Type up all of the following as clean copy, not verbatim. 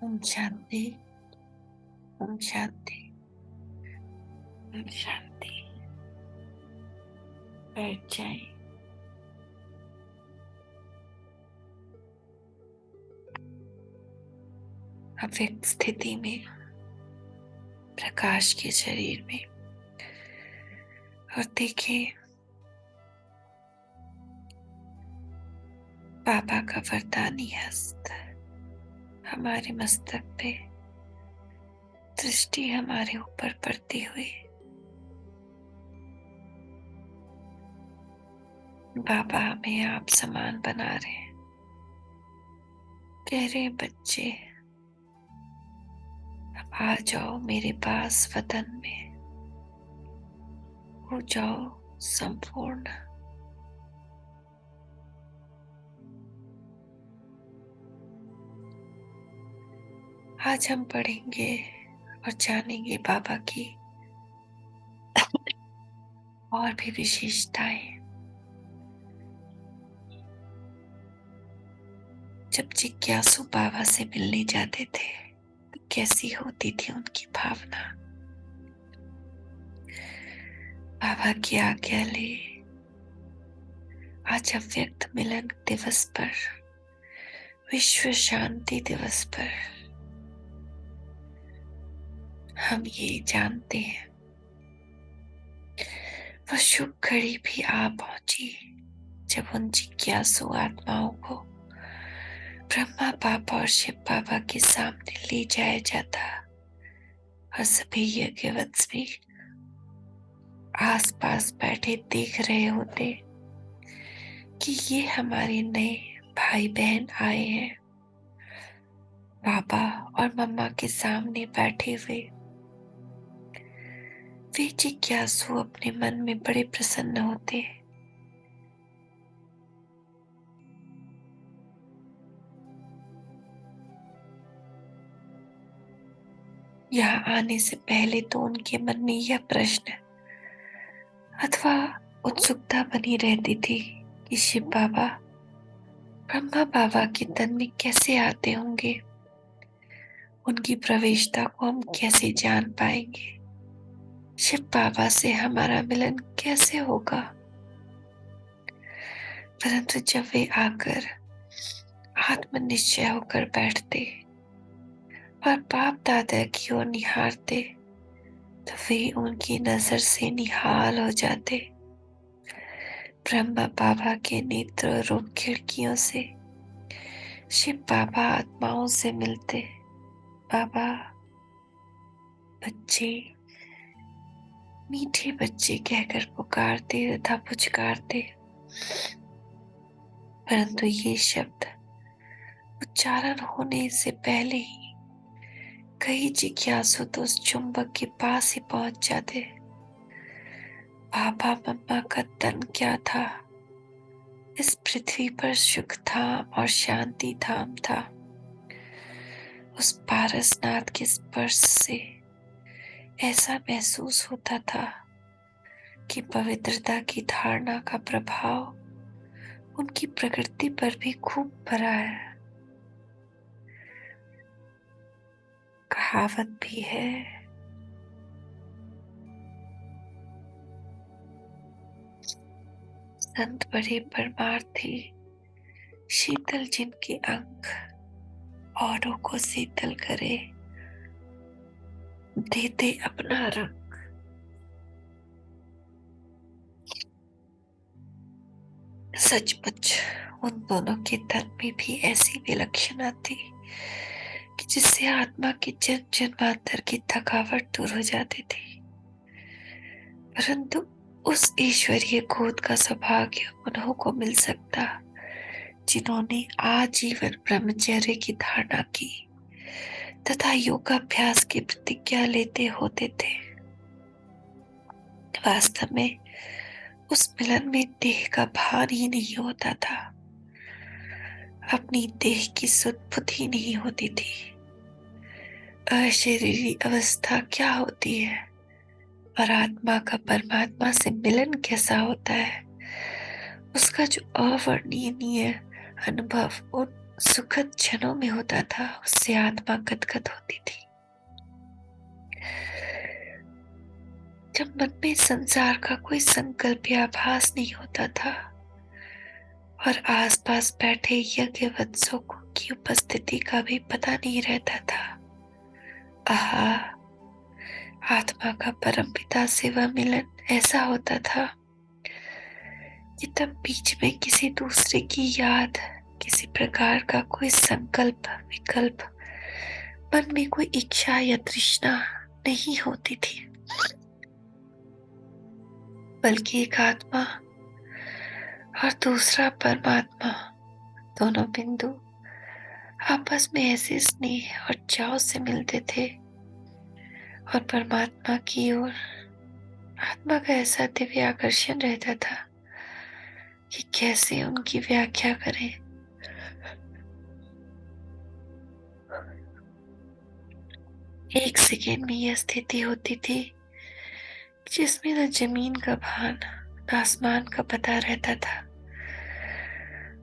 ओम शांति। ओम शांति। ओम शांति। बैठ जाए। अव्यक्त स्थिति में प्रकाश के शरीर में, और देखिए बाबा का वरदानी हस्त हमारे मस्तक पे, दृष्टि हमारे ऊपर पड़ती हुई। बाबा हमें आप समान बना रहे हैं, कह रहे हैं बच्चे अब आ जाओ मेरे पास वतन में, हो जाओ संपूर्ण। आज हम पढ़ेंगे और जानेंगे बाबा की और भी विशेषताएं। जब जिज्ञासु बाबा से मिलने जाते थे तो कैसी होती थी उनकी भावना। बाबा की आज्ञा ले आज अव्यक्त मिलन दिवस पर, विश्व शांति दिवस पर हम ये जानते हैं वह शुभ घड़ी भी आ पहुंची जब उन जिज्ञासु आत्माओं को ब्रह्मा बाबा और शिव बाबा के सामने ले जाया जाता, और सभी यज्ञवत्स भी आस पास बैठे देख रहे होते कि ये हमारे नए भाई बहन आए हैं। पापा और मम्मा के सामने बैठे हुए वे जिज्ञासु अपने मन में बड़े प्रसन्न होते। यहाँ आने से पहले तो उनके मन में यह प्रश्न अथवा उत्सुकता बनी रहती थी कि शिव बाबा ब्रह्मा बाबा के तन में कैसे आते होंगे, उनकी प्रवेशता को हम कैसे जान पाएंगे, शिव बाबा से हमारा मिलन कैसे होगा। परंतु जब वे आकर आत्मनिश्चय होकर बैठते और बाप दादा की ओर निहारते तो वे उनकी नजर से निहाल हो जाते। ब्रह्मा बाबा के नेत्र रूप खिड़कियों से शिव बाबा आत्माओं से मिलते। बाबा बच्चे, मीठे बच्चे कहकर पुकारते तथा पुचकारते, परंतु ये शब्द उच्चारण होने से पहले ही कई जिज्ञासु तो उस चुंबक के पास ही पहुंच जाते। बाबा मम्मा का तन क्या था, इस पृथ्वी पर सुख धाम और शांति धाम था। उस पारसनाथ के स्पर्श से ऐसा महसूस होता था कि पवित्रता की धारणा का प्रभाव उनकी प्रकृति पर भी खूब भरा है। कहावत भी है, संत बड़े परमार्थी, शीतल जिनके अंक औरों को शीतल करे, देते अपना रंग। सचमुच उन दोनों के तन में भी ऐसी विलक्षणता थी कि जिससे आत्मा की जन्म जन्मांतर की थकावट दूर हो जाती थी। परंतु उस ईश्वरीय गोद का सौभाग्य उन्हों को मिल सकता जिन्होंने आजीवन ब्रह्मचर्य की धारणा की तथा योगाभ्यास की प्रतिज्ञा लेते होते थे। वास्तव में उस मिलन में देह का भान ही नहीं होता था, अपनी देह की सुध-बुध ही नहीं होती थी। अशरीरी अवस्था क्या होती है और आत्मा का परमात्मा से मिलन कैसा होता है, उसका जो अवर्णनीय अनुभव उन सुखद क्षणों में होता था, उससे आत्मा गदगद होती थी। जब मन में संसार का कोई संकल्प या आभास नहीं होता था और आसपास बैठे यज्ञवत्सों की उपस्थिति का भी पता नहीं रहता था। आहा, आत्मा का परम पिता से वह मिलन ऐसा होता था कि तब बीच में किसी दूसरे की याद, किसी प्रकार का कोई संकल्प विकल्प, मन में कोई इच्छा या तृष्णा नहीं होती थी, बल्कि एक आत्मा और दूसरा परमात्मा, दोनों बिंदु आपस में ऐसे स्नेह और चाव से मिलते थे और परमात्मा की ओर आत्मा का ऐसा दिव्य आकर्षण रहता था कि कैसे उनकी व्याख्या करें। एक सेकेंड में यह स्थिति होती थी जिसमें न जमीन का भान न आसमान का पता रहता था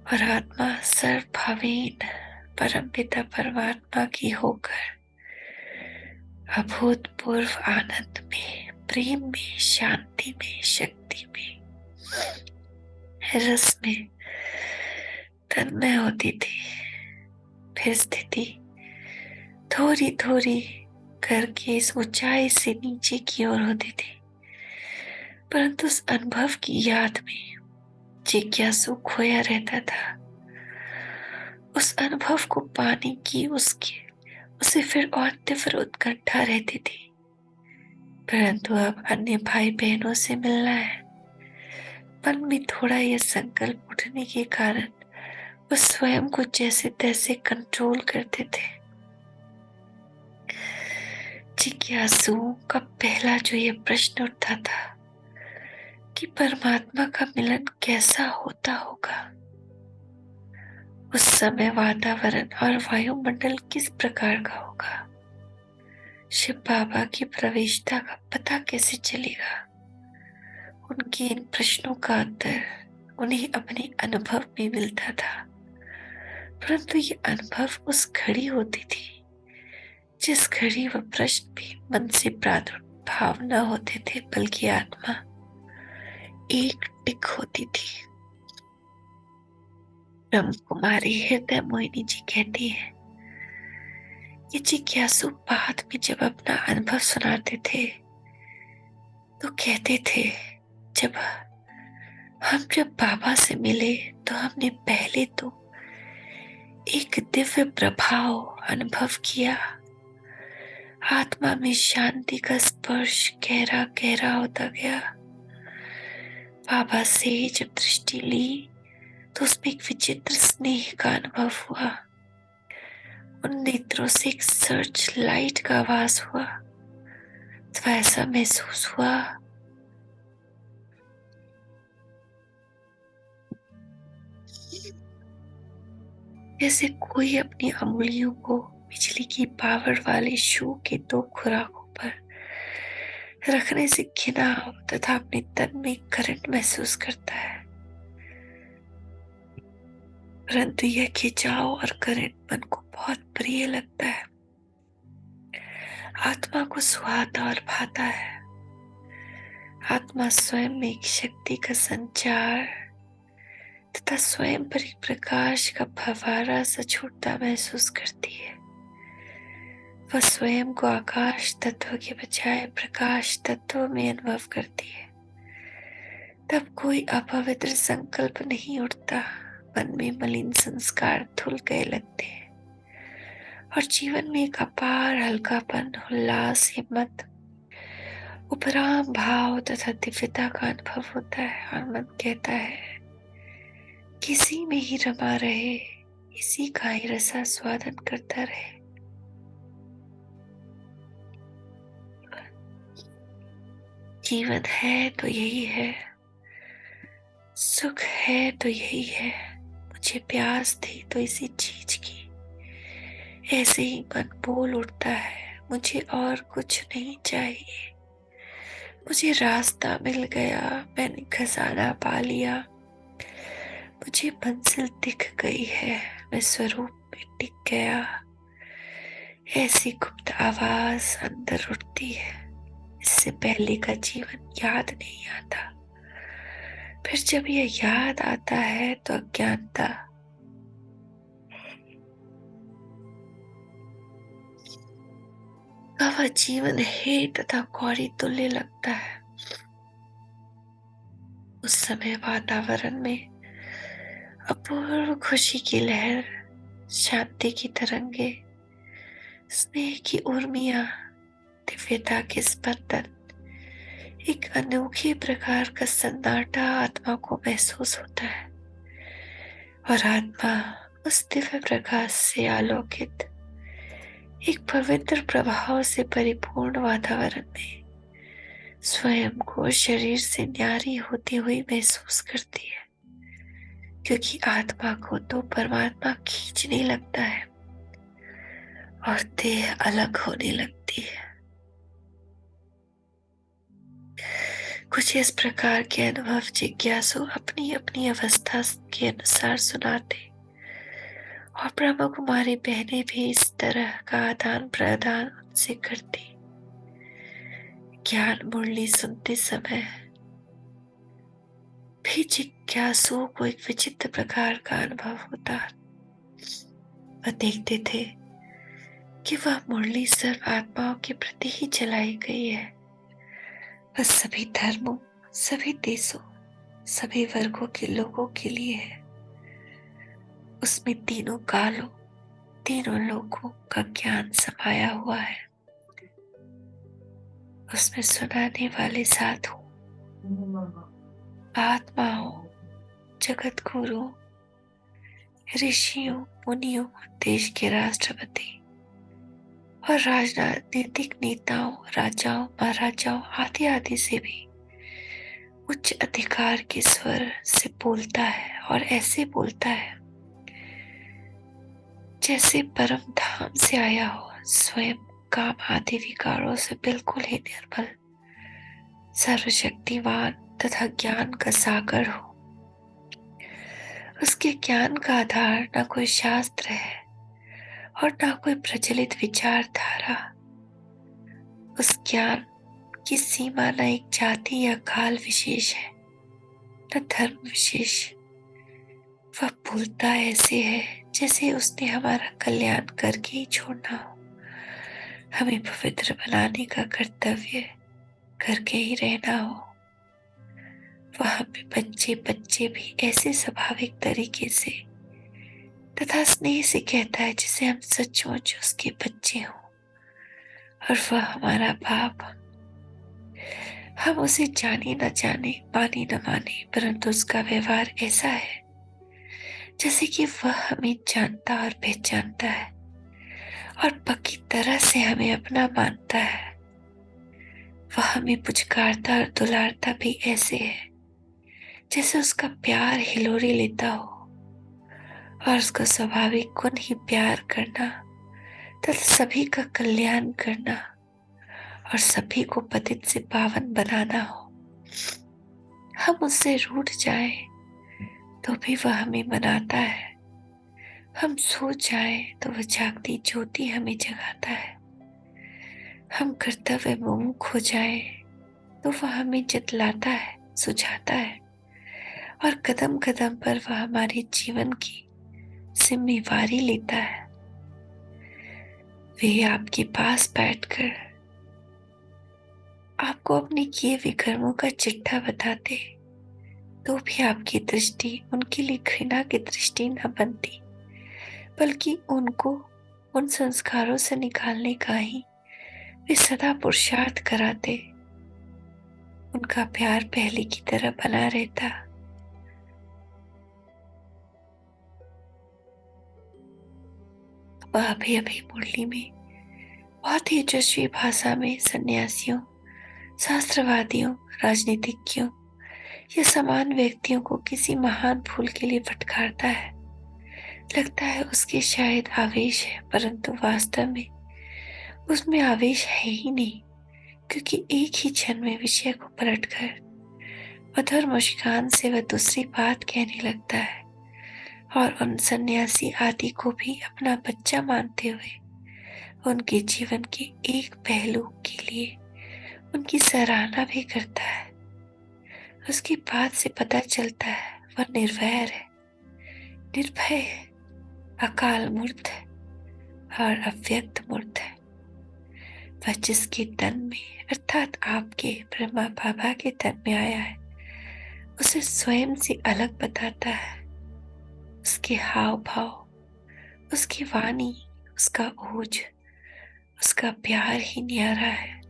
और आत्मा सर्वभावीन परमपिता परमात्मा की होकर अभूतपूर्व आनंद में, प्रेम में, शांति में, शक्ति में, रस में तन्मय होती थी। फिर स्थिति थोड़ी थोड़ी करके इस ऊंचाई से नीचे की ओर होती थी, परंतु उस अनुभव की याद में जिज्ञासु खोया रहता था। उस अनुभव को पाने की उसे फिर और तीव्र उत्कंठा रहती थी। परंतु अब अन्य भाई बहनों से मिलना है। मन में थोड़ा यह संकल्प उठने के कारण वो स्वयं को जैसे तैसे कंट्रोल करते थे। जिज्ञासुओं का पहला जो ये प्रश्न उठता था कि परमात्मा का मिलन कैसा होता होगा, उस समय वातावरण और वायुमंडल किस प्रकार का होगा, शिव बाबा की प्रवेशता का पता कैसे चलेगा। उनके इन प्रश्नों का उत्तर उन्हें अपने अनुभव में मिलता था, परंतु ये अनुभव उस घड़ी होती थी जिस घड़ी वह प्रश्न भी मन से प्रादुर्भाव न होते थे, बल्कि आत्मा एक टिक होती थी। ब्रह्म कुमारी हृदय मोहिनी जी कहती है कि जिज्ञासु बाद में जब अपना अनुभव सुनाते थे तो कहते थे, जब बाबा से मिले तो हमने पहले तो एक दिव्य प्रभाव अनुभव किया। आत्मा में शांति का स्पर्श गहरा गहरा होता गया। बाबा से जब दृष्टि ली तो उसमें एक विचित्र स्नेह का अनुभव हुआ। उन नेत्रों से एक सर्च लाइट का आवाज हुआ। तो ऐसा महसूस हुआ जैसे कोई अपनी अंगुलियों को बिजली की पावर वाले शू के दो खुराकों पर रखने से घिना तथा अपने तन में करंट महसूस करता है, परंतु यह खिंचाव और करंट मन को बहुत प्रिय लगता है, आत्मा को सुहाता और भाता है। आत्मा स्वयं में एक शक्ति का संचार तथा स्वयं पर एक प्रकाश का फव्वारा सा छूटता महसूस करती है। वह स्वयं को आकाश तत्व के बजाय प्रकाश तत्व में अनुभव करती है। तब कोई अपवित्र संकल्प नहीं उठता, मन में मलिन संस्कार धुल गए लगते हैं और जीवन में एक अपार हल्कापन, उल्लास, हिम्मत, उपराम भाव तथा दिव्यता का अनुभव होता है और मन कहता है किसी में ही रमा रहे, इसी का ही रसास्वादन करता रहे। जीवन है तो यही है, सुख है तो यही है, मुझे प्यास थी तो इसी चीज की। ऐसे ही मन बोल उठता है, मुझे और कुछ नहीं चाहिए, मुझे रास्ता मिल गया, मैंने खजाना पा लिया, मुझे मंजिल दिख गई है। में स्वरूप में टिक गया। ऐसी गुप्त आवाज अंदर उठती है, इससे पहले का जीवन याद नहीं आता। फिर जब यह याद आता है तो अज्ञानता का वह जीवन है तथा कौड़ी तुल्य लगता है। उस समय वातावरण में अपूर्व खुशी की लहर, शांति की तरंगे, स्नेह की उर्मियां, दिव्यता के स्पंदन, एक अनोखे प्रकार का सन्नाटा आत्मा को महसूस होता है और आत्मा उस दिव्य प्रकाश से आलोकित एक पवित्र प्रभाव से परिपूर्ण वातावरण में स्वयं को शरीर से न्यारी होती हुई महसूस करती है, क्योंकि आत्मा को तो परमात्मा खींचने लगता है और देह अलग होने लगती है। कुछ इस प्रकार के अनुभव जिज्ञासु अपनी अपनी अवस्था के अनुसार सुनाते और ब्रह्म कुमारी बहनें भी इस तरह का आदान प्रदान उनसे करती। ज्ञान मुरली सुनते समय भी जिज्ञासुओं को एक विचित्र प्रकार का अनुभव होता। वह देखते थे कि वह मुरली सर्व आत्माओं के प्रति ही चलाई गई है। वह सभी धर्मों, सभी देशों, सभी वर्गों के लोगों के लिए है। उसमें तीनों कालों, तीनों लोगों का ज्ञान समाया हुआ है। उसमें सुनाने वाले साधु, आत्माओं, जगत गुरु, ऋषियों, मुनियों, देश के राष्ट्रपति और राजनीतिक नेताओं, राजाओं, महाराजाओं आदि आदि से भी उच्च अधिकार के स्वर से बोलता है और ऐसे बोलता है जैसे परम धाम से आया हो, स्वयं काम आदि विकारों से बिल्कुल ही निर्मल, सर्वशक्तिवान तथा ज्ञान का सागर हो। उसके ज्ञान का आधार न कोई शास्त्र है और न कोई प्रचलित विचारधारा। उस ज्ञान की सीमा न एक जाति या काल विशेष है, न धर्म विशेष। वह बोलता ऐसे है जैसे उसने हमारा कल्याण करके ही छोड़ना हो, हमें पवित्र बनाने का कर्तव्य करके ही रहना हो। वह हमें बच्चे बच्चे भी ऐसे स्वाभाविक तरीके से तथा स्नेह से कहता है जैसे हम सचमुच उसके बच्चे हों और वह हमारा बाप। हम उसे जाने न जाने, माने न माने, परंतु उसका व्यवहार ऐसा है जैसे कि वह हमें जानता और पहचानता है और पक्की तरह से हमें अपना मानता है। वह हमें पुचकारता और दुलारता भी ऐसे है जैसे उसका प्यार हिलोरी लेता हो और उसका स्वाभाविक गुण ही प्यार करना तथा सभी का कल्याण करना और सभी को पतित से पावन बनाना हो। हम उससे रूठ जाए तो भी वह हमें मनाता है। हम सो जाए तो वह जागती ज्योति हमें जगाता है। हम कर्तव्य विमुख हो जाए तो वह हमें जतलाता है, सुझाता है और कदम कदम पर वह हमारे जीवन की जिम्मेवारी लेता है। वे आपके पास बैठकर आपको अपने किए विकर्मों का चिट्ठा बताते तो भी आपकी दृष्टि उनके लिए घृणा की दृष्टि न बनती, बल्कि उनको उन संस्कारों से निकालने का ही वे सदा पुरुषार्थ कराते। उनका प्यार पहले की तरह बना रहता। वह अभी अभी मुरली में बहुत ही यशस्वी भाषा में सन्यासियों, शास्त्रवादियों, राजनीतिज्ञों या समान व्यक्तियों को किसी महान भूल के लिए फटकारता है। लगता है उसके शायद आवेश है, परंतु वास्तव में उसमें आवेश है ही नहीं, क्योंकि एक ही क्षण में विषय को पलटकर मधुर मुस्कान से वह दूसरी बात कहने लगता है और उन सन्यासी आदि को भी अपना बच्चा मानते हुए उनके जीवन के एक पहलू के लिए उनकी सराहना भी करता है। उसकी बात से पता चलता है वह निर्वैर है, निर्भय है, अकाल मूर्त है और अव्यक्त मूर्त है। वह जिसके तन में अर्थात आपके ब्रह्मा बाबा के तन में आया है उसे स्वयं से अलग बताता है। उसके हाव भाव, उसकी वाणी, उसका ओज, उसका प्यार ही न्यारा है।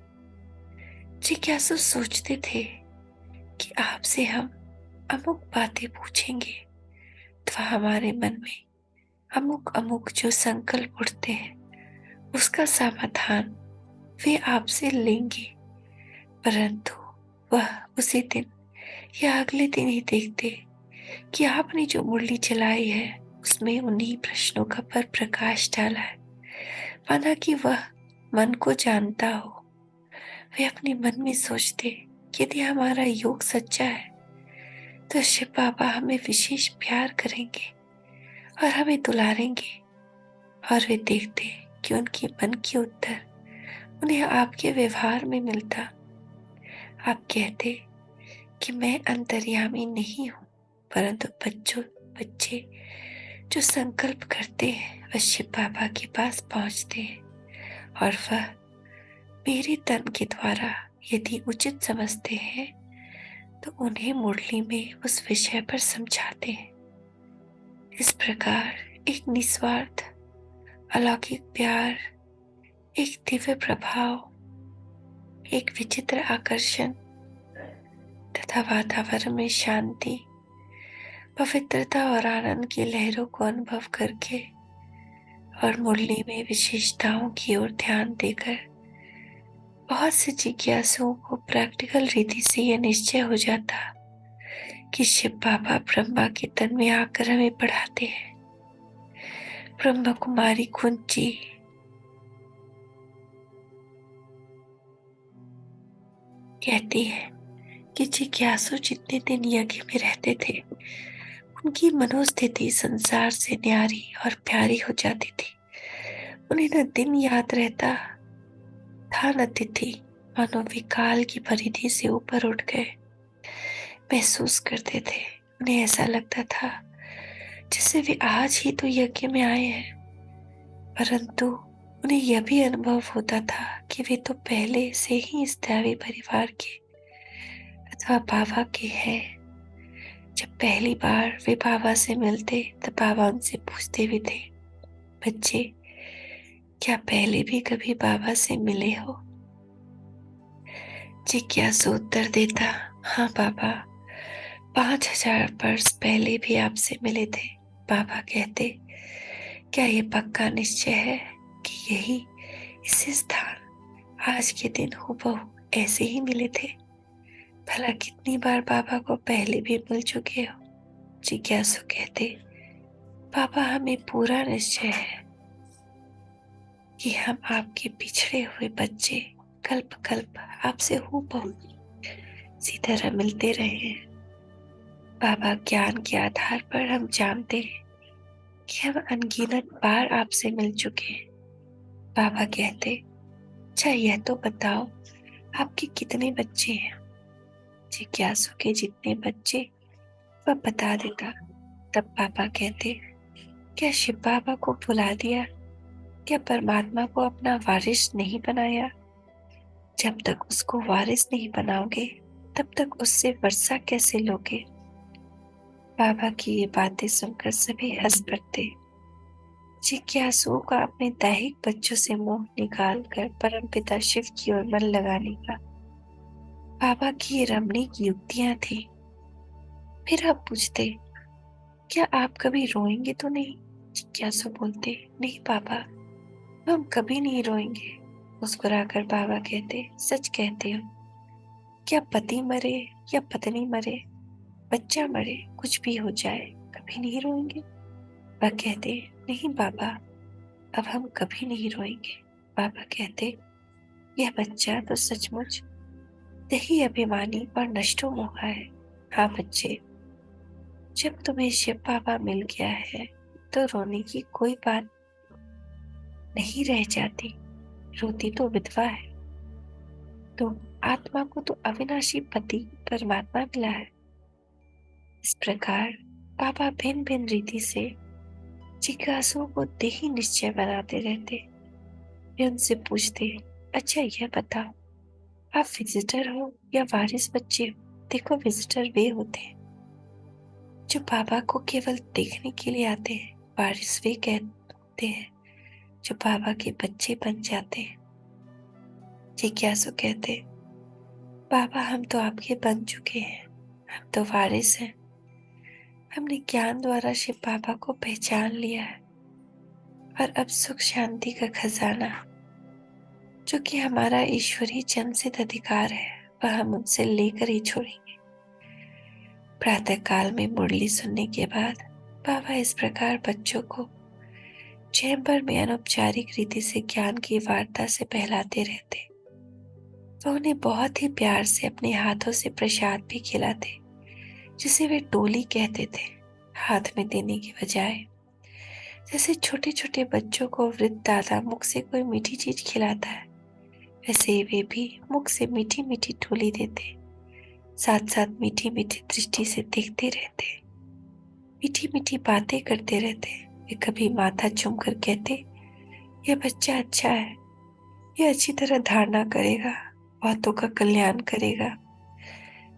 जिज्ञासु सोचते थे कि आपसे हम अमुक बातें पूछेंगे तो हमारे मन में अमुक अमुक जो संकल्प उठते हैं उसका समाधान वे आपसे लेंगे, परंतु वह उसी दिन या अगले दिन ही देखते कि आपने जो मुरली चलाई है उसमें उन्हीं प्रश्नों का पर प्रकाश डाला है। माना कि वह मन को जानता हो। वे अपने मन में सोचते कि यदि हमारा योग सच्चा है तो शिव बाबा हमें विशेष प्यार करेंगे और हमें दुलारेंगे। और वे देखते कि उनके मन के उत्तर उन्हें आपके व्यवहार में मिलता। आप कहते कि मैं अंतर्यामी नहीं हूं, परंतु बच्चे जो संकल्प करते हैं वह शिव बाबा के पास पहुंचते हैं और वह मेरे तन के द्वारा यदि उचित समझते हैं तो उन्हें मुरली में उस विषय पर समझाते हैं। इस प्रकार एक निस्वार्थ अलौकिक प्यार, एक दिव्य प्रभाव, एक विचित्र आकर्षण तथा वातावरण में शांति, पवित्रता और आनंद की लहरों को अनुभव करके और मुरली में विशेषताओं की ओर ध्यान देकर बहुत से जिज्ञासुओं को प्रैक्टिकल रीति से यह निश्चय हो जाता कि शिव बाबा ब्रह्मा के तन में आकर हमें पढ़ाते हैं। ब्रह्मा कुमारी कुंची कहती है कि जिज्ञासु जितने दिन यज्ञ में रहते थे उनकी मनोस्थिति संसार से न्यारी और प्यारी हो जाती थी। उन्हें न दिन याद रहता था न तिथि, मानो विकाल की परिधि से ऊपर उठ गए महसूस करते थे। उन्हें ऐसा लगता था जैसे वे आज ही तो यज्ञ में आए हैं, परंतु उन्हें यह भी अनुभव होता था कि वे तो पहले से ही इस दैवी परिवार के अथवा बाबा के हैं। जब पहली बार वे बाबा से मिलते तब बाबा उनसे पूछते भी थे, बच्चे क्या पहले भी कभी बाबा से मिले हो? जिज्ञासु उत्तर देता, हाँ बाबा, 5000 वर्ष पहले भी आपसे मिले थे। बाबा कहते, क्या ये पक्का निश्चय है कि यही इस स्थान आज के दिन हूबहू ऐसे ही मिले थे? भला कितनी बार बाबा को पहले भी मिल चुके हो? जिज्ञासु कहते, बाबा हमें पूरा निश्चय है कि हम आपके पिछड़े हुए बच्चे कल्प कल्प आपसे हूबहू इसी तरह मिलते रहे हैं। बाबा ज्ञान के आधार पर हम जानते हैं कि हम अनगिनत बार आपसे मिल चुके हैं। बाबा कहते, अच्छा यह तो बताओ आपके कितने बच्चे हैं? जिज्ञासु के जितने बच्चे वह बता देता। तब बाबा कहते, क्या शिव बाबा को भुला दिया? क्या परमात्मा को अपना वारिस नहीं बनाया? जब तक उसको वारिस नहीं बनाओगे तब तक उससे वर्षा कैसे लोगे? बाबा की ये बातें सुनकर सभी हंस पड़ते। जिज्ञासुओं का अपने दैहिक बच्चों से मोह निकाल कर परमपिता शिव की ओर मन लगाने का बाबा की ये रमणीक युक्तियां थी। फिर आप पूछते, क्या आप कभी रोएंगे तो नहीं? जिज्ञासु बोलते, नहीं बाबा, हम कभी नहीं रोएंगे। मुस्कुराकर बाबा कहते, सच कहते हो? क्या पति मरे या पत्नी मरे, बच्चा मरे, कुछ भी हो जाए, कभी नहीं रोएंगे? वह कहते, नहीं बाबा, अब हम कभी नहीं रोएंगे। बाबा कहते, यह बच्चा तो सचमुच दही अभिमानी और नष्टो मोहा है। हाँ बच्चे, जब तुम्हें शिव बाबा मिल गया है तो रोने की कोई बात नहीं रह जाती। रोती तो विधवा है, तो आत्मा को तो अविनाशी पति परमात्मा मिला है। इस प्रकार बाबा भिन्न भिन्न रीति से जिज्ञासुओं को देही निश्चय बनाते रहते। वे उनसे पूछते, अच्छा यह बताओ, आप विजिटर हो या वारिस बच्चे हो? देखो, विजिटर वे होते हैं जो बाबा को केवल देखने के लिए आते हैं। वारिस वे कहते हैं जो बाबा के बच्चे बन जाते हैं। जिज्ञासु कहते, बाबा हम तो आपके बन चुके हैं, हम तो वारिस हैं। हमने ज्ञान द्वारा शिव बाबा को पहचान लिया है और अब सुख शांति का खजाना जो कि हमारा ईश्वरीय जन्मसिद्ध अधिकार है वह हम उनसे लेकर ही छोड़ेंगे। प्रातः काल में मुरली सुनने के बाद बाबा इस प्रकार बच्चों को चैम्बर में अनौपचारिक रीति से ज्ञान की वार्ता से बहलाते रहते। वह उन्हें बहुत ही प्यार से अपने हाथों से प्रसाद भी खिलाते, जिसे वे टोली कहते थे, हाथ में देने की बजाय। जैसे छोटे छोटे बच्चों को वृद्ध दादा मुख से कोई मीठी चीज खिलाता है, वैसे वे भी मुख से मीठी मीठी टोली देते, साथ साथ मीठी मीठी दृष्टि से देखते रहते, मीठी मीठी बातें करते रहते। वे कभी माथा चूम कर कहते, यह बच्चा अच्छा है, यह अच्छी तरह धारणा करेगा, बहुतों का कल्याण करेगा।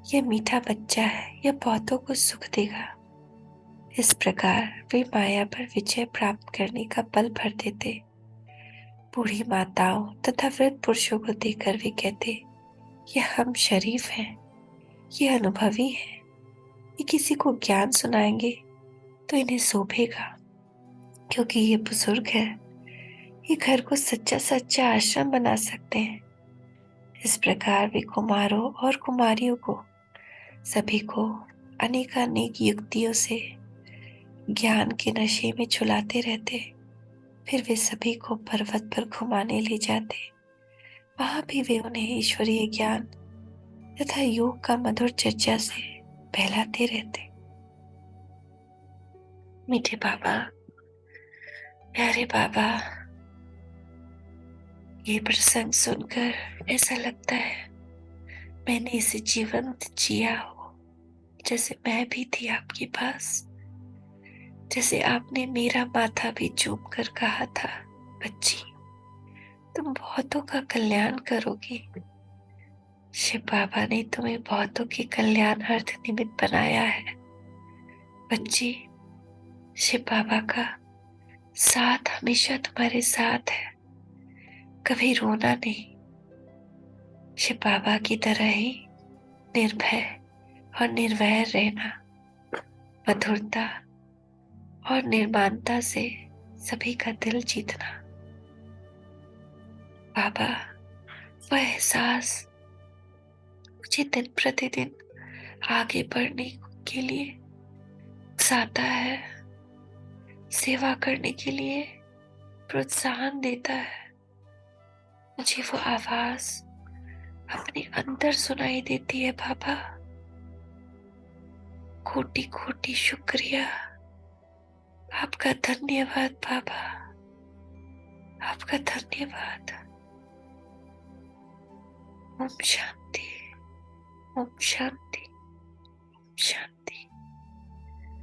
यह मीठा बच्चा है, यह बहुतों को सुख देगा। इस प्रकार वे माया पर विजय प्राप्त करने का बल भर देते। बूढ़ी माताओं तथा वृद्ध पुरुषों को देखकर वे कहते, यह हम शरीफ हैं, ये अनुभवी हैं, ये किसी को ज्ञान सुनाएंगे तो इन्हें शोभेगा, क्योंकि ये बुजुर्ग है, ये घर को सच्चा सच्चा आश्रम बना सकते हैं। इस प्रकार वे कुमारों और कुमारियों को सभी को अनेकानेक युक्तियों से ज्ञान के नशे में झुलाते रहते। फिर वे सभी को पर्वत पर घुमाने ले जाते। वहां भी वे उन्हें ईश्वरीय ज्ञान तथा योग का मधुर चर्चा से बहलाते रहते। मीठे बाबा, प्यारे बाबा, ये प्रसंग सुनकर ऐसा लगता है मैंने इसे जीवंत जिया हो, जैसे मैं भी थी आपके पास, जैसे आपने मेरा माथा भी चूम कर कहा था, बच्ची तुम बहुतों का कल्याण करोगी। शिव बाबा ने तुम्हें बहुतों के कल्याणार्थ निमित्त बनाया है। बच्ची, शिव बाबा का साथ हमेशा तुम्हारे साथ है, कभी रोना नहीं। शिव बाबा की तरह ही निर्भय और निर्वैर रहना, मधुरता और निर्माणता से सभी का दिल जीतना। बाबा, वह एहसास मुझे दिन प्रतिदिन आगे बढ़ने के लिए उकसाता है, सेवा करने के लिए प्रोत्साहन देता है। मुझे वो आवाज अपने अंदर सुनाई देती है बाबा। कोटि कोटि शुक्रिया, आपका धन्यवाद बाबा, आपका धन्यवाद। ओम शांति, ओम शांति, ओम शांति।